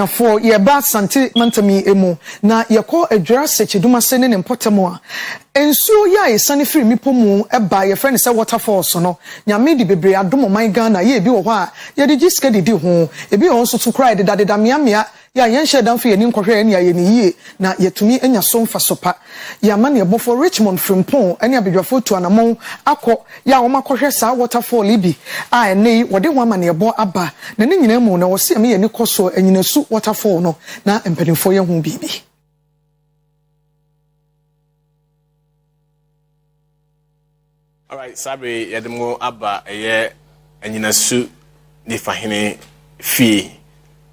For ye ba santi mantami emu na ye ko adwira secheduma sene ne mpotamo a ensuo ya esane firi mipo mu eba ye friend say waterfalls no nyame di bebre adom man Ghana ye bi wo ho a ye di giska di ho ebi ho nso to cry de dade mia ya yen shedan for ye ni nkohwe ne ye ni yie na yetumi anya so mfa sopa ya ma ne bo for Richmond Frimpon ene abedwafo tu anamon akọ ya wo makohwe sa waterfall ibi a ene wode ho ma ne bo aba na ne nyina mu na wo se me ye ni koso Anyinasu Waterfall no na empanimfo ye ho bibi. All right, Sabre yademo aba eye Anyinasu ni fahene fi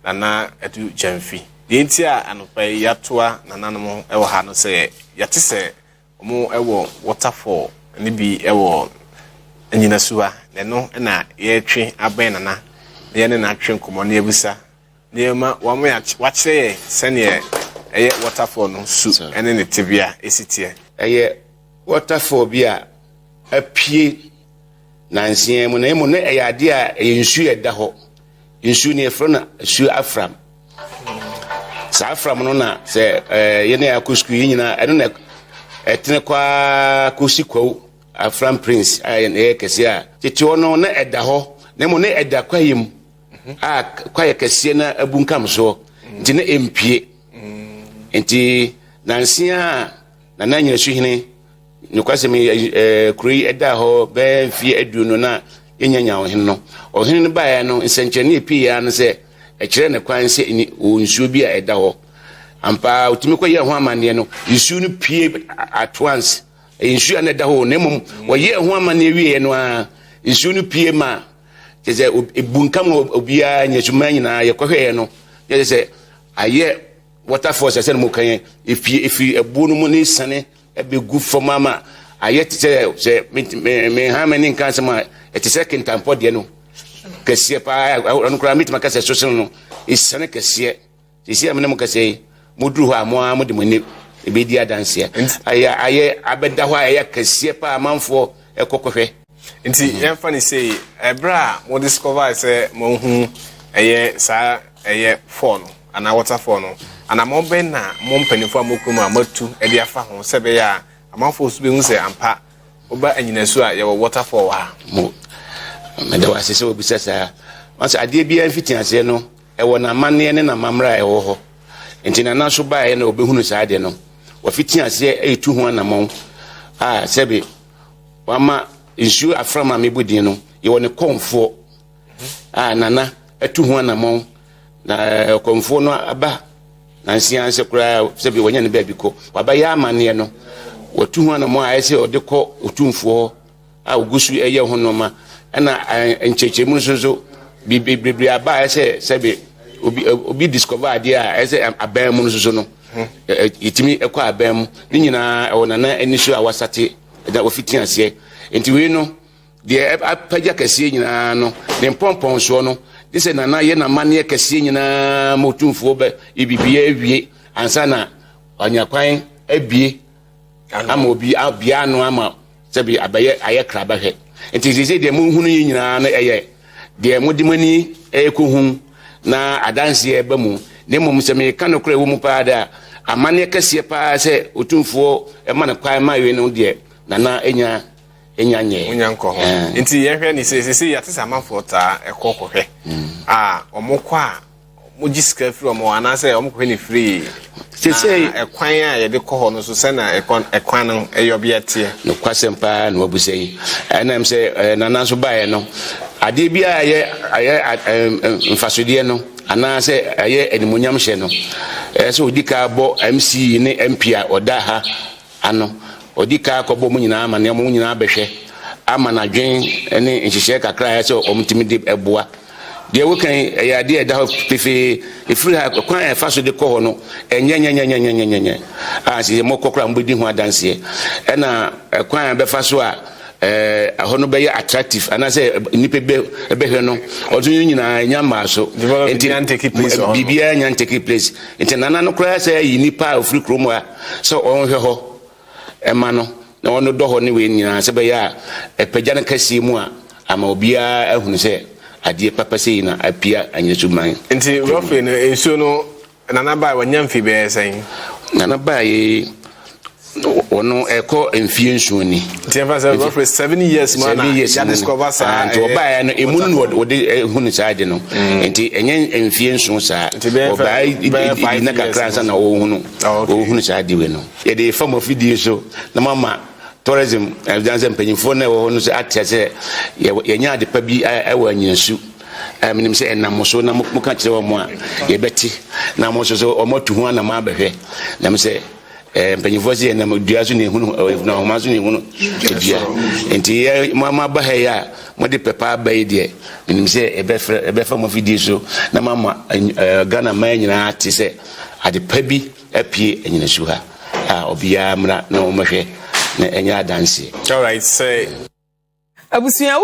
na edu jamfi. De ntia anopa yatoa nananom ewo ha no se yate se omo ewo waterfall ni bi ewo Anyinasu a no na ye twe aben nana ye ne na twe nkomo na ebusa nema wamu ya wache sene eye waterfall no su ene ne tibia esitie eye waterfall bia apie nansie mu na emu ne eye ade a ensu eda ho ensu ne efro na su afram sa afram no na se ye ne akusku nyina eno na etene kwa kusikwo afram prince aye kese a tete ono na eda ho na emu ne eda kwayem a kwaye kese na abunkam so nti ne empie nti nansia na Anyinasu hene nukwase me kuri eda ho be fie aduno na enyanya ohene no ohene no bae no nsenkyene epie ya no se ekire ne kwan se ni onsuo bi a eda ho ampa utimi kwaye ho amane no nsuo no pie at once nsuo na eda ho na mum waye ho amane wie no a nsuo no pie ma keze ebunkam obia nyesuma nyina yekohwe no yese aye waterfalls ase no mukan ifi ebu no mu ni sane ebegu fomama aye se me ha mani nkan se ma etise kintampo de no kese pa ono kra mitima kase social no isane kese sisi amene mu kase muduru ho amo mo de moni ebedi adanse aye abeda ho aye kese pa amanfo ekokohwe nti yemfa ni say ebra mo discover say mo hu eye sa eye fall ana waterfall no ana mo ben na mo mpanifo amokumu amatu e dia fa ho se be ya amanfo su be hu se ampa oba Anyinasu a ye waterfall ha mo me da wase se obi sesa once ade bia mfiti ase no e wona manne ne na mamra e wo ho nti na so ba ye na obehunu sa ade no wafiti ase e tu ho na mo sebe wama nsu aframa mebudin no ye woni konfo nana etu ho na mo na konfo no aba na nsianse kura sebe wonya ne ba biko waba ya amane no watu ho na mo ayese odekọ otumfo ogusu eye ho no ma na enchechemu nso bibibibri aba ayese sebe obi discover ade a ayese aban mu nso no itimi ekọ aban mu ni nyina wonana enisu a wasate da ofiti ase enti we no de apaja kase nyina no ne pompon so no dise nana ye na mane kase nyina motumfo be ibibia awie ansa na anyakwan abie ama obi abia no ama sebi abaye aye kraba hwe enti sisi de mu hunu nyina na eye de modimani ekohun na adanse eba mu ne mum se me kan kora wo mu pa da amane kase pa se otumfo e ma na kwan ma we no de nana enya nye unyanko ho nti yehwe ni sisi yatesa amanfo ta ekokohwe omokọ a mogiska free omo anase omokọ ni free sisi ekwan a ye de koho no so se na ekwan no eyobia tie no kwasempa na wabusei enam se nana so bae no ade bia aye mfasodie no anase aye animonyam hye no so odika bo MC ne MP a oda ha ano odika kobo mu nyina ama ne mu nyina behwe ama na dwen ene nhihye kakra ya se omtimi de eboa de wokan ya de da pefe efiri ha kwan e faso de koho no enyenyenyenyenyenyenye si mo kokra mbodi hu adanse ena kwan be faso a ahono be attractive ana se nipe be hwe no ozo nyina nyama so bibia nyan take place nana no kra se yi nipa ofiri kromo a so onhwe ho emano na wono do ho ne we nyina se be ya epagya na kase mu a ama obia ahunu se adeɛ papa sei na apia Anyinasu man nti roughly no nsuo no nana ba wanya mfi be sen nana ba ye ono eko mfie nsuo ni nti fa say roughly 7 years man ya discover sa nti oba ya no emu no wode hunu sa ade no nti enye mfie nsuo sa oba na kakra sa na wo hunu sa ade we no ye de fam of video so na mama tourism evidence mpanyimfo na wo no so atese ye nya ade pa bi ewa Anyinasu minim se enam so na muka kire wo mo a ye beti na mo so o motu hu na ma behwe na me se mpanyimfo se enam dua so ne hunu na homa so ne hunu dua enti mama ba ha ya mo de pepa ba yi de minim se ebe fa mo video so na mama Ghana man nyina ate se ade pa bi apie Anyinasu ha obia mra na o mahwe na enya danse. All right, say abusia